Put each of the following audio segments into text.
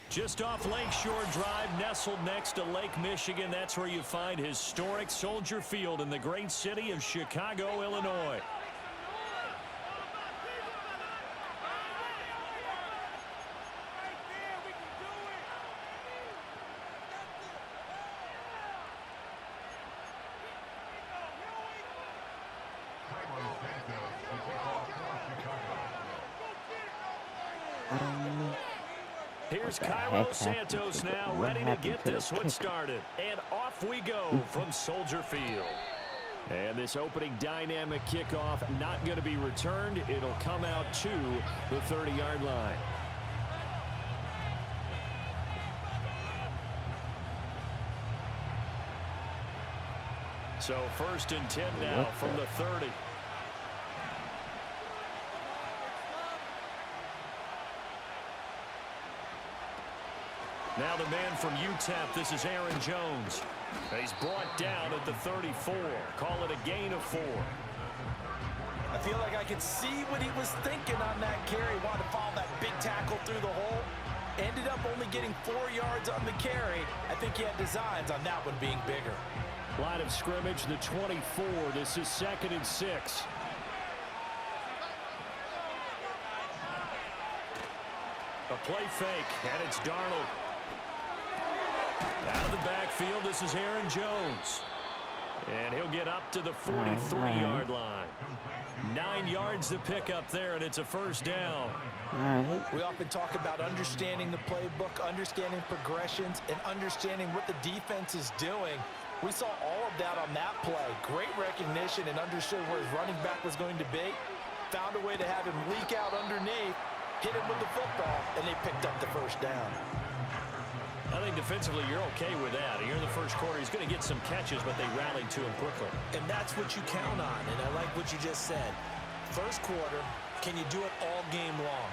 Just off Lakeshore Drive, nestled next to Lake Michigan. That's where you find historic Soldier Field in the great city of Chicago, Illinois. Here's Cairo Santos now ready to get this one started. And off we go from Soldier Field. And this opening dynamic kickoff not going to be returned. It'll come out to the 30-yard line. So 1st and 10 now from the 30. Now the man from UTEP, this is Aaron Jones. He's brought down at the 34. Call it a gain of 4. I feel like I could see what he was thinking on that carry. Wanted to follow that big tackle through the hole. Ended up only getting 4 yards on the carry. I think he had designs on that one being bigger. Line of scrimmage, the 24. This is 2nd and 6. A play fake, and it's Darnold. Out of the backfield, this is Aaron Jones. And he'll get up to the 43-yard line. 9 yards to pick up there, and it's a 1st down. We often talk about understanding the playbook, understanding progressions, and understanding what the defense is doing. We saw all of that on that play. Great recognition and understood where his running back was going to be. Found a way to have him leak out underneath, hit him with the football, and they picked up the 1st down. I think defensively you're okay with that. Here in the 1st quarter, he's going to get some catches, but they rallied to him quickly. And that's what you count on, and I like what you just said. 1st quarter, can you do it all game long?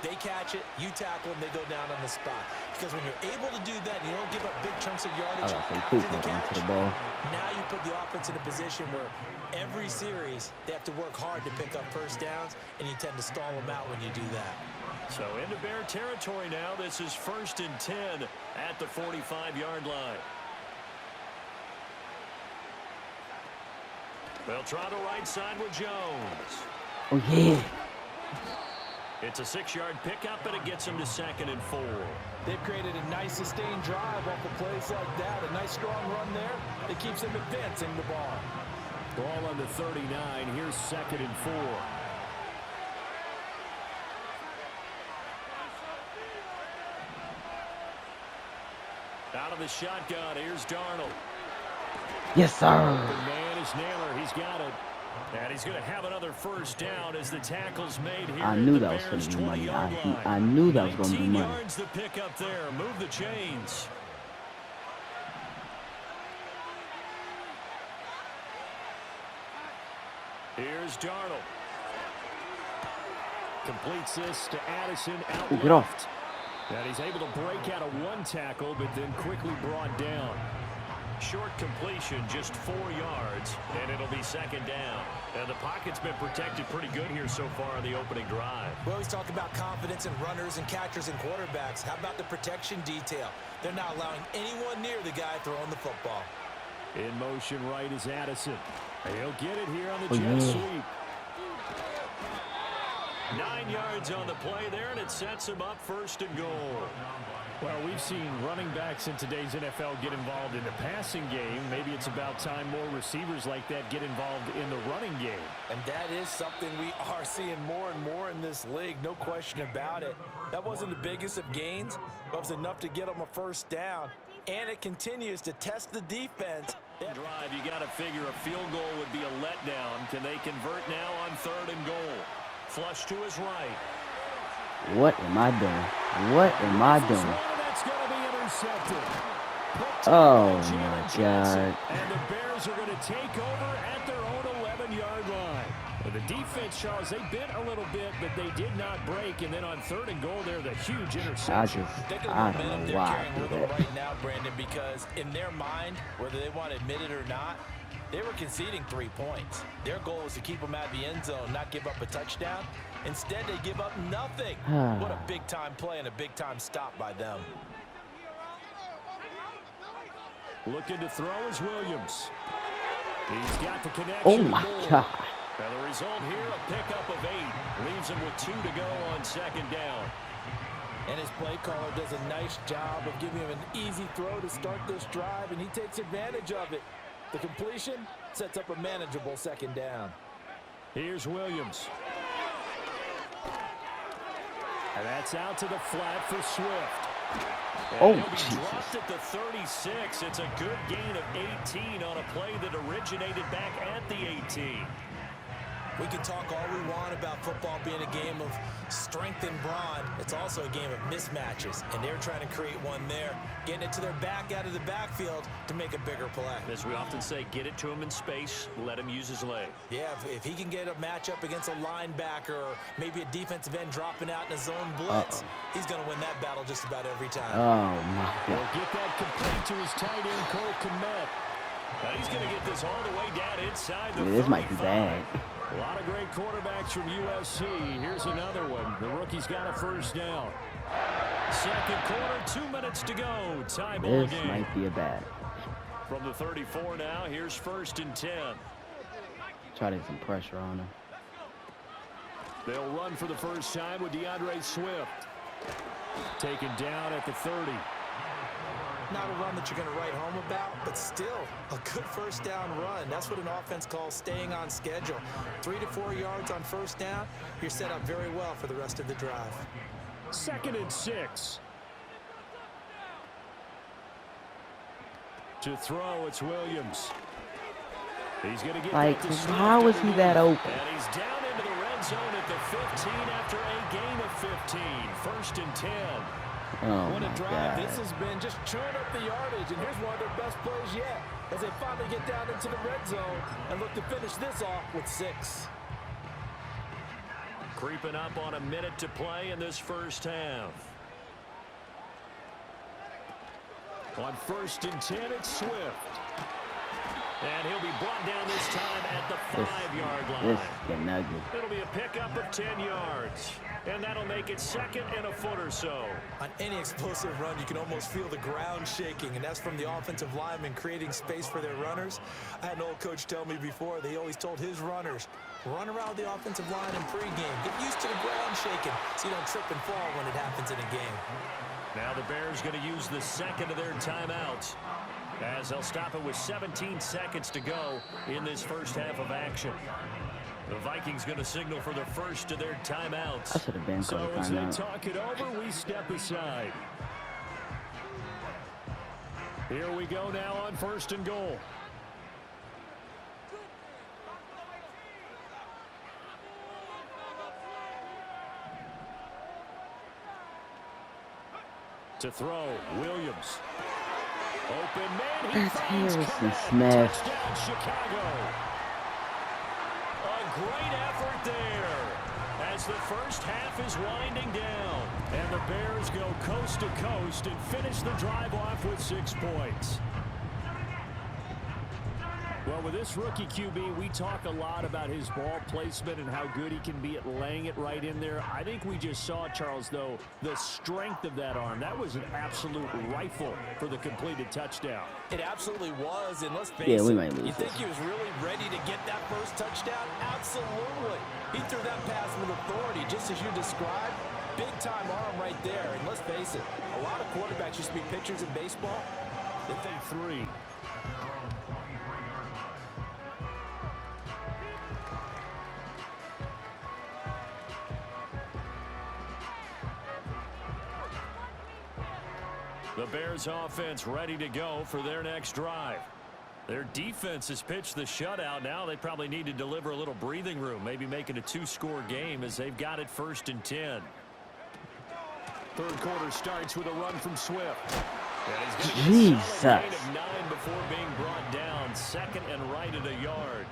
They catch it, you tackle them, they go down on the spot. Because when you're able to do that, and you don't give up big chunks of yardage after the catch, now you put the offense in a position where every series they have to work hard to pick up 1st downs, and you tend to stall them out when you do that. So into Bear territory now. This is 1st and 10 at the 45-yard line. They'll try the right side with Jones. Oh, yeah. It's a 6-yard pickup, and it gets him to 2nd and 4. They've created a nice sustained drive off of plays like that. A nice strong run there that keeps them advancing the ball. Ball on the 39. Here's 2nd and 4. Out of the shotgun, here's Darnold. Yes, sir. The man is Naylor. He's got it. And he's going to have another 1st down as the tackle's made here. I knew that was going to be money. I knew that was going to be money. 19 yards to pick up there. Move the chains. Here's Darnold. Completes this to Addison out get off. And he's able to break out of 1 tackle, but then quickly brought down. Short completion, just 4 yards, and it'll be 2nd down. And the pocket's been protected pretty good here so far on the opening drive. We always talk about confidence in runners and catchers and quarterbacks. How about the protection detail? They're not allowing anyone near the guy throwing the football. In motion right is Addison. He'll get it here on the jet sweep. 9 yards on the play there, and it sets him up 1st and goal. Well, we've seen running backs in today's NFL get involved in the passing game. Maybe it's about time more receivers like that get involved in the running game. And that is something we are seeing more and more in this league, no question about it. That wasn't the biggest of gains, but it was enough to get them a 1st down. And it continues to test the defense. Drive, you got to figure a field goal would be a letdown. Can they convert now on 3rd and goal? Flush to his right. What am I doing? What am I doing? That's going to be intercepted. Oh, my God. And the Bears are going to take over at their own 11-yard line. Well, the defense, Charles, they bit a little bit, but they did not break. And then on 3rd and goal there, the huge interception. I don't know why I do that. Right now, Brandon, because in their mind, whether they want to admit it or not, They were conceding 3 points. Their goal was to keep them at the end zone, not give up a touchdown. Instead, they give up nothing. What a big-time play and a big-time stop by them. Looking to throw is Williams. He's got the connection. Oh, my God. And the result here, a pickup of 8. Leaves him with 2 to go on second down. And his play caller does a nice job of giving him an easy throw to start this drive, and he takes advantage of it. The completion sets up a manageable second down. Here's Williams. And that's out to the flat for Swift. And oh, he'll be Jesus. dropped at the 36. It's a good gain of 18 on a play that originated back at the 18. We can talk all we want about football being a game of strength and brawn. It's also a game of mismatches, and they're trying to create one there, getting it to their back out of the backfield to make a bigger play. As we often say, get it to him in space, let him use his leg. Yeah, if he can get a matchup against a linebacker or maybe a defensive end dropping out in a zone blitz, he's going to win that battle just about every time. Oh, my He'll God. get that complete to his tight end, Cole Kmet. Now he's going to get this all the way down inside the 35. This might be bad. A lot of great quarterbacks from USC. Here's another one. The rookie's got a first down. Second quarter, 2 minutes to go. Time ball This game. might be a bad. From the 34 now, here's 1st and 10. Try to get some pressure on him. They'll run for the first time with DeAndre Swift. Taken down at the 30. Not a run that you're going to write home about, but still a good first down run. That's what an offense calls staying on schedule. 3 to 4 yards on first down. You're set up very well for the rest of the drive. 2nd and 6. To throw, it's Williams. He's going to get Like, that to Swift how is he that open? And he's down into the red zone at the 15 after a gain of 15. 1st and 10. Oh, What a my drive God. this has been, just chewing up the yardage, and here's one of their best plays yet as they finally get down into the red zone and look to finish this off with 6. Creeping up on a minute to play in this first half. On 1st and 10, it's Swift. And he'll be brought down this time at the 5-yard line. This is getting ugly. It'll be a pickup of 10 yards. And that'll make it 2nd and a foot or so. On any explosive run, you can almost feel the ground shaking, and that's from the offensive linemen creating space for their runners. I had an old coach tell me before, they always told his runners, run around the offensive line in pregame. Get used to the ground shaking so you don't trip and fall when it happens in a game. Now the Bears going to use the 2nd of their timeouts, as they'll stop it with 17 seconds to go in this first half of action. The Vikings going to signal for the first of their timeouts. I should have been So called a as they timeout. talk it over, we step aside. Here we go now on 1st and goal. To throw, Williams. Open man, he That's finds Harrison Kmet. Smith. Touchdown, Chicago. A great effort there as the first half is winding down. And the Bears go coast to coast and finish the drive off with 6 points. Well, with this rookie QB, we talk a lot about his ball placement and how good he can be at laying it right in there. I think we just saw, Charles, though, the strength of that arm. That was an absolute rifle for the completed touchdown. It absolutely was, and let's face Yeah, we it, might lose you think this. he was really ready to get that first touchdown? Absolutely. He threw that pass with authority, just as you described. Big-time arm right there, and let's face it, a lot of quarterbacks used to be pitchers in baseball. They think 3. The Bears offense ready to go for their next drive. Their defense has pitched the shutout. Now they probably need to deliver a little breathing room, maybe make it a 2-score game as they've got it 1st and 10. Third quarter starts with a run from Swift. And he's gonna get a solid gain of 9 before being brought down. 2nd and right at a yard.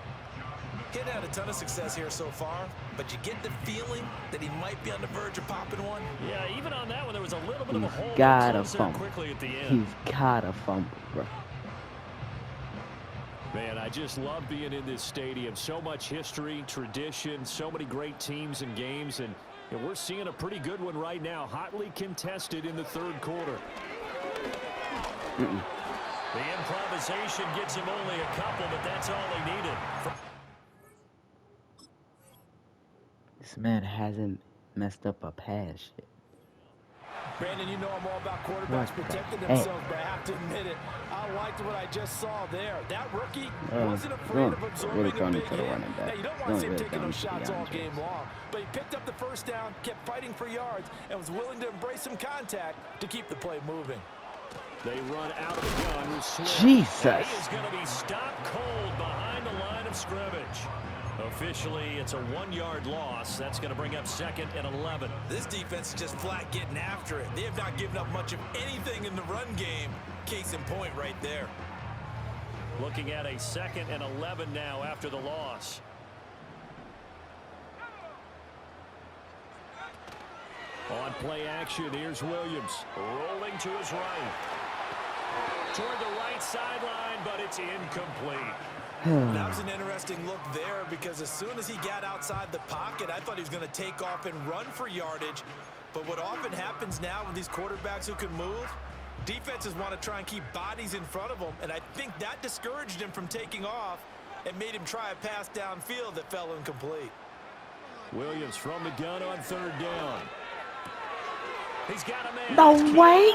He's had a ton of success here so far, but you get the feeling that he might be on the verge of popping one. Yeah, even on that one, there was a little bit of a hole. He's got a Close there fumble. He's quickly at the end. got a fumble, bro. Man, I just love being in this stadium. So much history, tradition, so many great teams and games, and we're seeing a pretty good one right now, hotly contested in the third quarter. The improvisation gets him only a couple, but that's all he needed. This man hasn't messed up a pass yet. Brandon, you know I'm all about quarterbacks protecting themselves, but I have to admit it. I liked what I just saw there. That rookie wasn't afraid of absorbing a big hit. Now, you don't want to see him taking those shots all game long, but he picked up the first down, kept fighting for yards, and was willing to embrace some contact to keep the play moving. They run out of the gun with Swift. Jesus. And he is going to be stopped cold behind the line of scrimmage. Officially, it's a 1-yard loss. That's going to bring up 2nd and 11. This defense is just flat getting after it. They have not given up much of anything in the run game. Case in point right there. Looking at a 2nd and 11 now after the loss. On play action, here's Williams. Rolling to his right. Toward the right sideline, but it's incomplete. That was an interesting look there because as soon as he got outside the pocket, I thought he was going to take off and run for yardage. But what often happens now with these quarterbacks who can move, defenses want to try and keep bodies in front of them, and I think that discouraged him from taking off and made him try a pass downfield that fell incomplete. Williams from the gun on 3rd down. He's got a man. No way!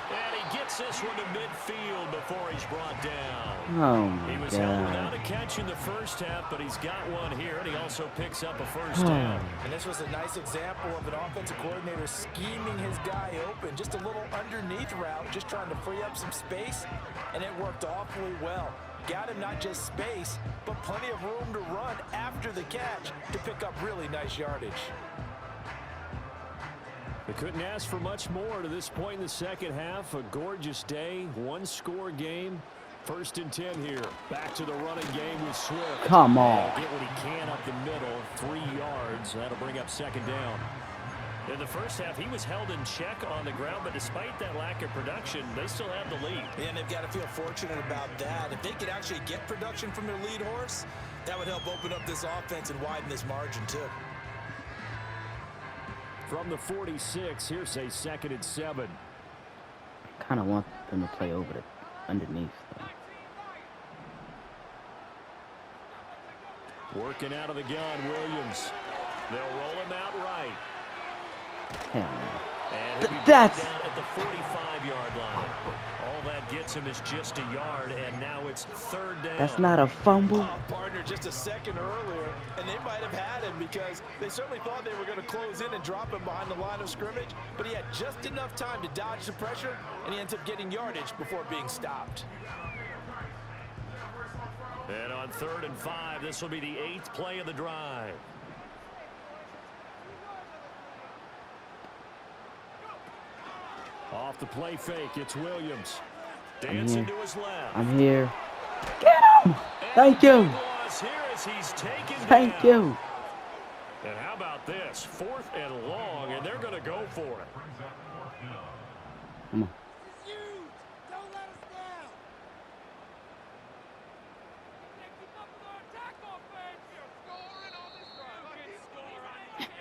And he gets this one to midfield before he's brought down. Oh, my He was held God. without a catch in the first half, but he's got one here, and he also picks up a first down. And this was a nice example of an offensive coordinator scheming his guy open. Just a little underneath route, just trying to free up some space, and it worked awfully well. Got him not just space, but plenty of room to run after the catch to pick up really nice yardage. They couldn't ask for much more to this point in the second half. A gorgeous day, 1-score game. 1st and 10 here. Back to the running game with Swift. Come on. Get what he can up the middle, 3 yards. That'll bring up 2nd down. In the first half, he was held in check on the ground, but despite that lack of production, they still have the lead. And they've got to feel fortunate about that. If they could actually get production from their lead horse, that would help open up this offense and widen this margin too. From the 46, here's a 2nd and 7. Kind of want them to play over the underneath. Working out of the gun, Williams. They'll roll him out right. Hell no. And he'll be That's down at the 45-yard line. All that gets him is just a yard, and now it's 3rd down. That's not a fumble. Partner just a second earlier, and they might have had him because they certainly thought they were going to close in and drop him behind the line of scrimmage, but he had just enough time to dodge the pressure, and he ends up getting yardage before being stopped. And on 3rd and 5, this will be the 8th play of the drive. Off the play fake, it's Williams. Dancing to his left. I'm here. Get him! Thank you. Thank you. And how about this? 4th and long, and they're going to go for it. Come on.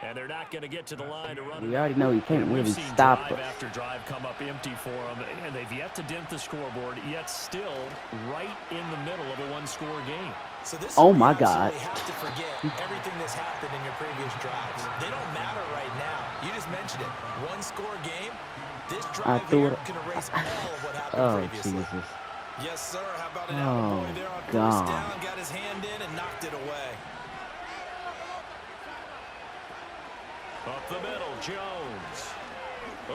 And they're not going to get to the line to run. We already know he can't We've really seen stop drive us. after drive come up empty for them, and they've yet to dent the scoreboard, yet still right in the middle of a 1-score game. So this Oh my God. You have to forget everything that's happened in your previous drives. They don't matter right now. You just mentioned it. 1-score game. This drive here can erase all of what happened Oh, previously. Jesus. Yes, sir. How about an Oh, attaboy there on God. first down? Got his hand in and knocked it away. Up the middle, Jones.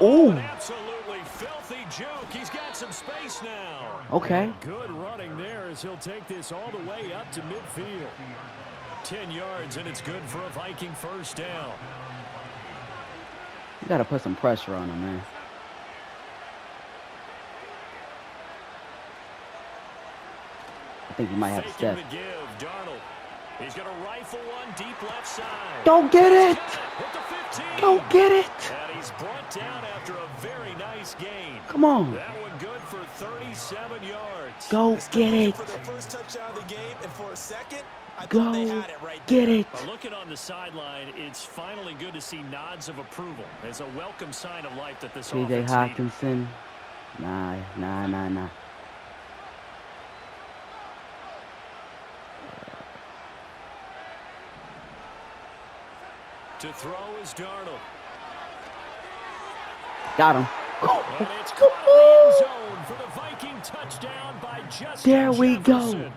Ooh. An absolutely filthy juke. He's got some space now. Okay. And good running there as he'll take this all the way up to midfield. 10 yards, and it's good for a Viking first down. You gotta put some pressure on him, man. I think you might have to Faking step. the give, Darnold. He's going to rifle one deep left side. Go get it! Hit the 15. Go get it! And he's brought down after a very nice gain. Come on. That one good for 37 yards. Go get it. For their first touchdown of the game, and for a second, I thought Go they had it right get there. it. Well, looking on the sideline, it's finally good to see nods of approval. It's a welcome sign of life that this TJ offense needed. Hawkinson. Nah. To throw is Darnold. Got him. And it's caught in the end zone for the Viking touchdown by Justin There we go. Jefferson.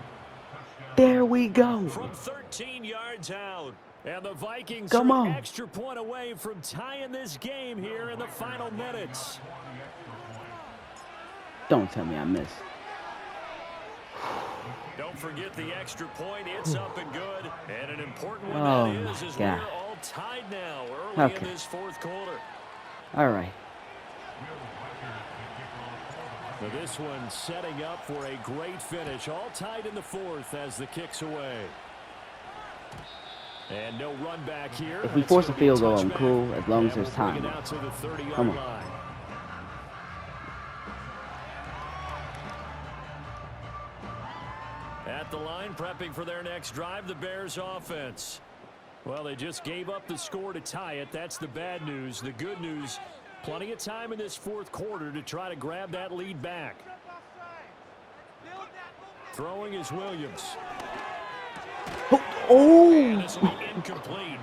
There we go. From 13 yards out. And the Vikings Come are on. an extra point away from tying this game here in the final minutes. Don't tell me I missed. Don't forget the extra point. It's up and good. And an important one Oh, that my is God. we're all tied now early Okay. in this fourth quarter. All right. But this one setting up for a great finish. All tied in the fourth as the kick's away. And no run back here. If we It's force a gonna be field goal, I'm touchback. cool as long as And there's we'll bring time. it out to the 30-yard Come on. line. At the line, prepping for their next drive, the Bears offense. Well, they just gave up the score to tie it. That's the bad news. The good news, plenty of time in this fourth quarter to try to grab that lead back. Throwing is Williams. Oh. And this will be incomplete.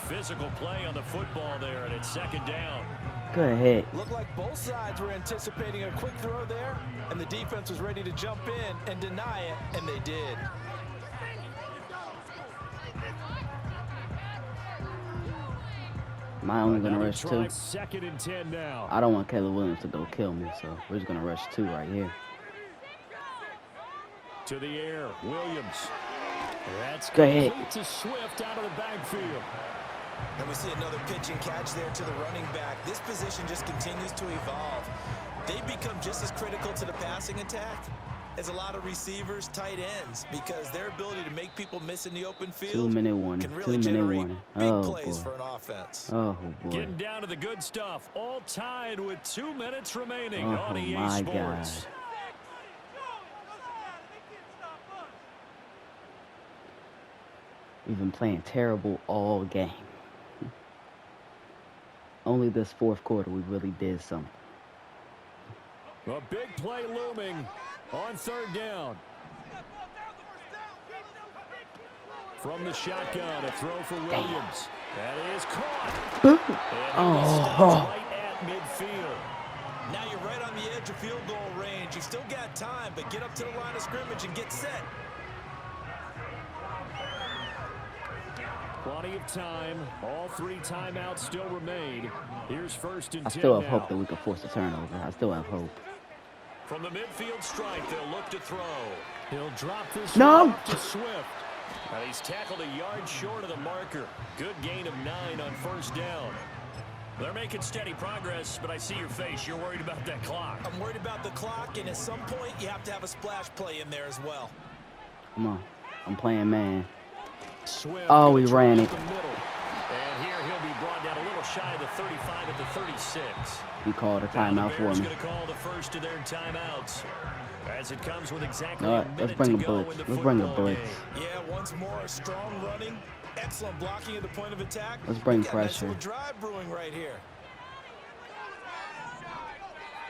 Physical play on the football there, and it's second down. Good hit. Looked like both sides were anticipating a quick throw there, and the defense was ready to jump in and deny it, and they did. Am I only gonna Another rush try, 2? second and 10 now. I don't want Caleb Williams to go kill me, so we're just gonna rush 2 right here. To the air, Williams. That's Go ahead. complete to Swift out of the backfield. And we see another pitch and catch there to the running back. This position just continues to evolve. They become just as critical to the passing attack as a lot of receivers, tight ends, because their ability to make people miss in the open field 2-minute warning. can really 2-minute generate warning. big Oh plays boy. for an offense. Oh boy. Getting down to the good stuff. All tied with 2 minutes remaining Oh on EA my Sports. God. We've been playing terrible all game. Only this fourth quarter we really did something. A big play looming on third down. From the shotgun, a throw for Williams. That is caught. And he stops right at midfield. Now you're right on the edge of field goal range. You've still got time, but get up to the line of scrimmage and get set. Plenty of time. All 3 timeouts still remain. Here's first and 10 I still have now. hope that we can force a turnover. I still have hope. From the midfield strike, they'll look to throw. He'll drop this No! one off to Swift. And he's tackled a yard short of the marker. Good gain of 9 on first down. They're making steady progress, but I see your face. You're worried about that clock. I'm worried about the clock, and at some point, you have to have a splash play in there as well. Come on. I'm playing man. Swift Oh, we gonna ran try it. up the middle. And here he'll be brought down a little shy of the 35 at the 36. He called a Now timeout the for Bears me. going to call the first of their timeouts. As it comes with exactly All a right, let's minute bring to a go blitz. in the Let's bring a football blitz. game. Yeah, once more, strong running, excellent blocking at the point of attack. Let's bring We got a nice pressure. little drive brewing right here.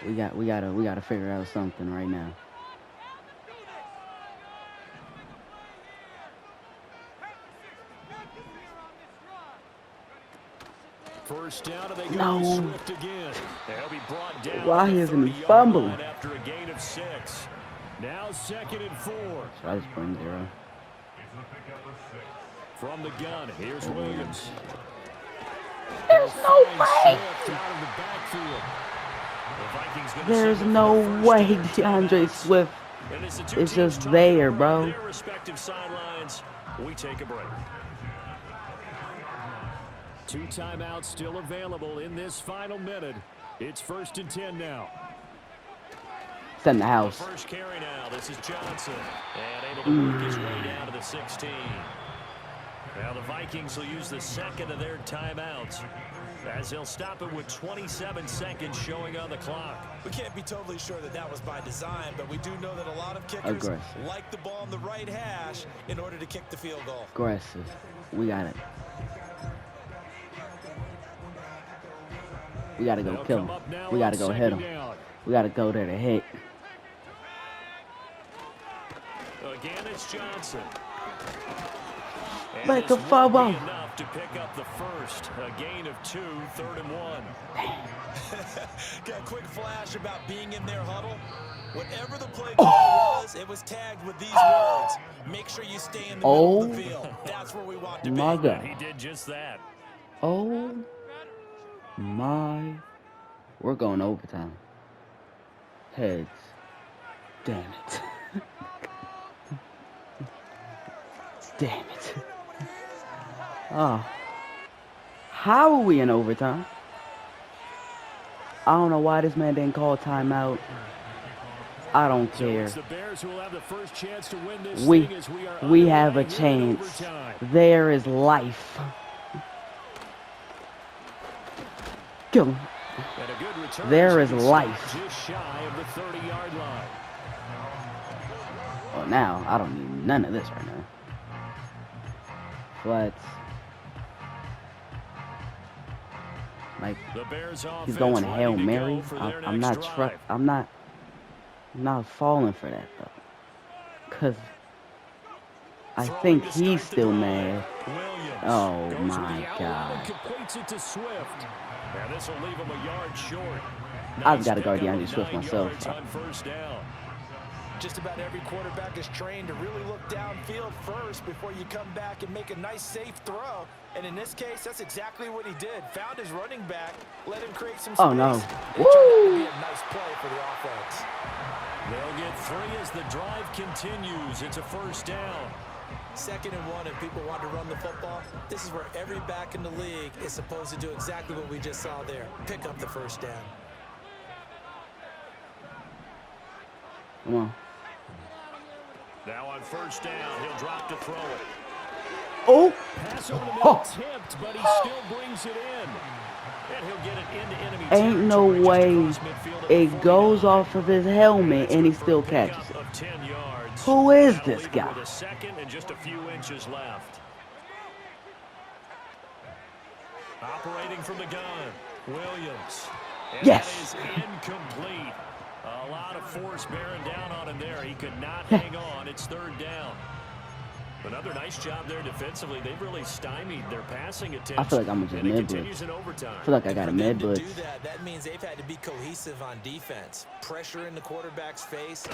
We gotta figure out something right now. First down, and they go No. to Swift again. They'll be brought down. Why at the isn't he 30-yard fumbling? line after a gain of 6. Now 2nd and 4. So I just bring 0. From the gun, here's Williams. There's no Finds way. Swift out of the backfield. The Vikings gonna There's send it no for the first way down. DeAndre Swift. And as the two It's teams just talk there, about bro. Their respective sidelines. We take a break. 2 timeouts still available in this final minute. It's first and 10 now. It's in the The house. first carry now. This is Johnson. And able to work his way down to the 16. Now the Vikings will use the second of their timeouts, as they'll stop it with 27 seconds showing on the clock. We can't be totally sure that that was by design, but we do know that a lot of kickers like the ball on the right hash in order to kick the field goal. Aggressive. We got it. We got to go kill him. We got to go hit him. We got to go there to hit. Again, it's Johnson. Make a fumble. Enough to pick up the first. A gain of 2, 3rd and 1. Got a quick flash about being in their huddle. Whatever the play call was, it was tagged with these words. Make sure you stay in the middle of the field. That's where we want to be. My God. He did just that. Oh my. We're going overtime. Heads. Damn it. Damn it. Oh. How are we in overtime? I don't know why this man didn't call timeout. I don't care. We have a chance. There is life. Go. There is life. Just shy of the 30-yard line. Well, now I don't need none of this right now. Flats. Like he's going Hail Mary. I'm not falling for that though. Cause I think he's still mad. Oh my God. I've got to guard DeAndre Swift myself. Just about every quarterback is trained to really look downfield first before you come back and make a nice safe throw. And in this case, that's exactly what he did. Found his running back, let him create some space. Oh no. It turned out to be a nice play for the offense. They'll get 3 as the drive continues. It's a first down. 2nd and 1, and people want to run the football. This is where every back in the league is supposed to do exactly what we just saw there. Pick up the first down. Come on. Now on first down, he'll drop to throw it. Oh! Pass over the middle tipped, but he still brings it in. And he'll get it into enemy territory. Ain't no way it goes off of his helmet and he still catches it. 10 yards. Who is this guy? With a second and just a few inches left. Operating from the gun, Williams. And yes. That is incomplete. A lot of force bearing down on him there. He could not hang on. It's 3rd down. Another nice job there defensively. They've really stymied their passing attempts. I feel like I'm just mid blitz. I feel like I got a mid blitz. That means they've had to be cohesive on defense. Pressure in the quarterback's face.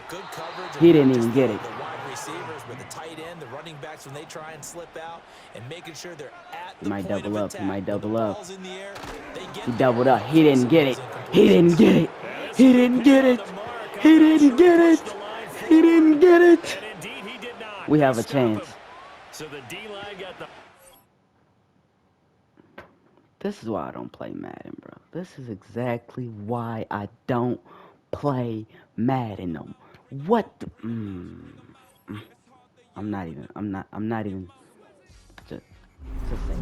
Good coverage. He didn't even get it. The wide receivers with the tight end, the running backs when they try and slip out, and making sure they're at the point of attack. He might double up. He doubled up. He didn't get it. He didn't get it. He didn't get it. He didn't get it. He didn't get it. We have a chance. So the D-line got the... This is why I don't play Madden, bro. This is exactly why I don't play Madden no more. What the... I'm not even... Just say...